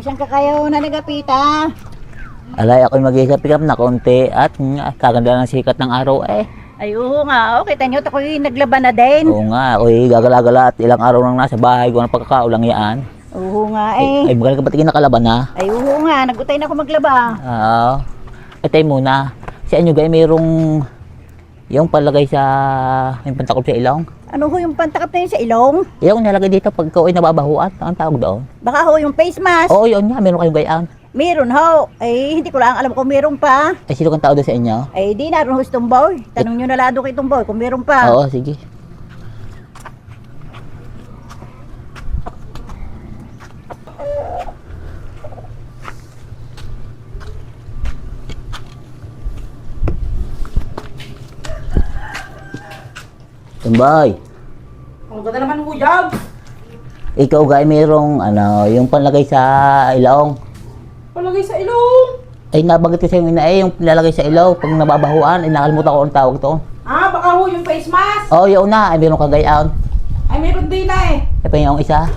Saan ka kayo na nagapita? Alay, ako'y mag-pick up na konti at kaganda ng sikat ng araw eh. Ay, oo nga. Kita nyo, ako'y naglaban na din. Oo nga, ako'y gagala-gala at ilang araw nang nasa bahay ko ng pagkakaulang yan. Oo nga eh. Ay, magaling ka ba't nakalaban na? Ay, oo nga. Nagutay na ako maglaba. Oo. Tayo muna. Sa inyo gay, mayroong yung palagay sa yung pantakop sa ilong. Ano ho yung pantakap na yun sa ilong? Yung nalagay dito pag ikaw ay nababahuan. Ang tawag doon? Baka ho yung face mask. Oo, yun nga. Meron kayong gayaan. Meron ho. Ay, hindi ko lang alam kung meron pa. Ay, sino kang tao doon sa inyo? Ay, di naroon ho si Tumboy. Tanong nyo na lado kay Tumboy kung meron pa. Oo, sige. Tumbay, Ang ganda naman mo, Jab. ikaw gay mayroong yung panlagay sa ilong. Palagay sa ilong. Ay, nabanggit ko sa inyo na yung nilalagay sa ilaw pag nababahuan. Ay, nakalimutan ko ang tawag to. Ah, baka ho yung face mask. Oo, yun na. Ay, meron kang gayaan. Ay, meron din na eh. Ay, pa yung isa.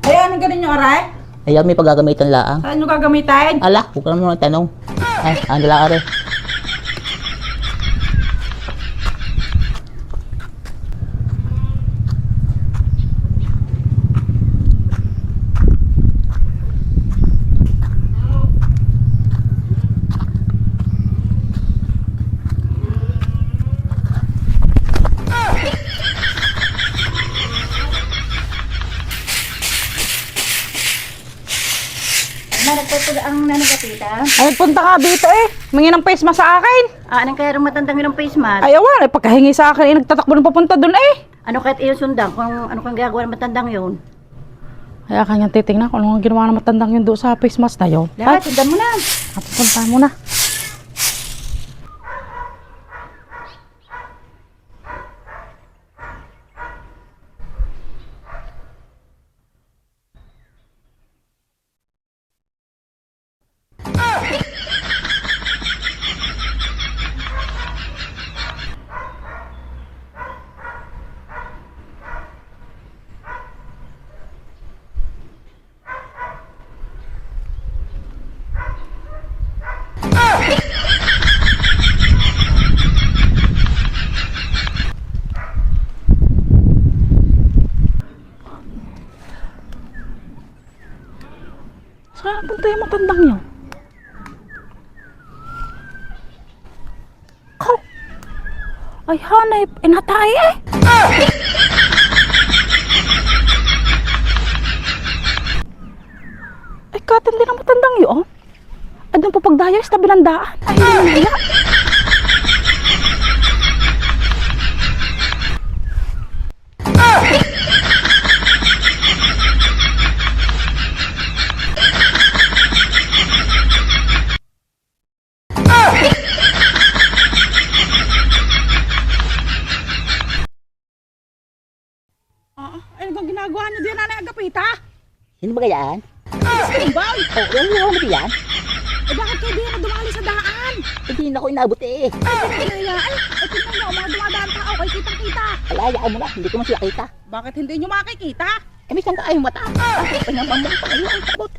Ay, anong ganun yung aray? Ay, may paggagamitan laang. Saan nyo gagamitin? Ala, huwag ka naman tanong. Ay, ano lang are. Nagpapula ang nanagapita. Ay, nagpunta ka dito eh. Mangin ng face mask sa akin. Anong kaya rin matandang yun ng face mask? Ay, awan. Ay, pagkahingi sa akin, nagtatakbo ng papunta doon eh. Ano kahit iyo sundan kung ano kang gagawa ng matandang yun? Kaya kanyang titignan kung ano ang ginawa ng matandang yun doon sa face mask na yun. Lahat, sundan mo na. Punta mo na. Saan punta yung matandang yun? Kaw! Ay, hanay, inatay eh! Ay, katindi ng matandang yun. Ay, doon po pagdaya, sa tabi ng daan. Ay, hindi na. Ay, ano bang ginagawa niyo diyan, Nanay Agapita? Sino ba gayaan? Ay, ba? Oo, yung mo yan. Eh, bakit kayo di na dumali sa daan? Hindi na ako inabot eh. Ay, pinagaya. Ay, tingnan niyo, mga dumadaan tao, ay kitang-kita. Alayaan mo na, hindi ko man sila kita. Bakit hindi niyo makikita? Eh, may sangka ayong mata. Ay, panyaman mo, pangayon ang sabot.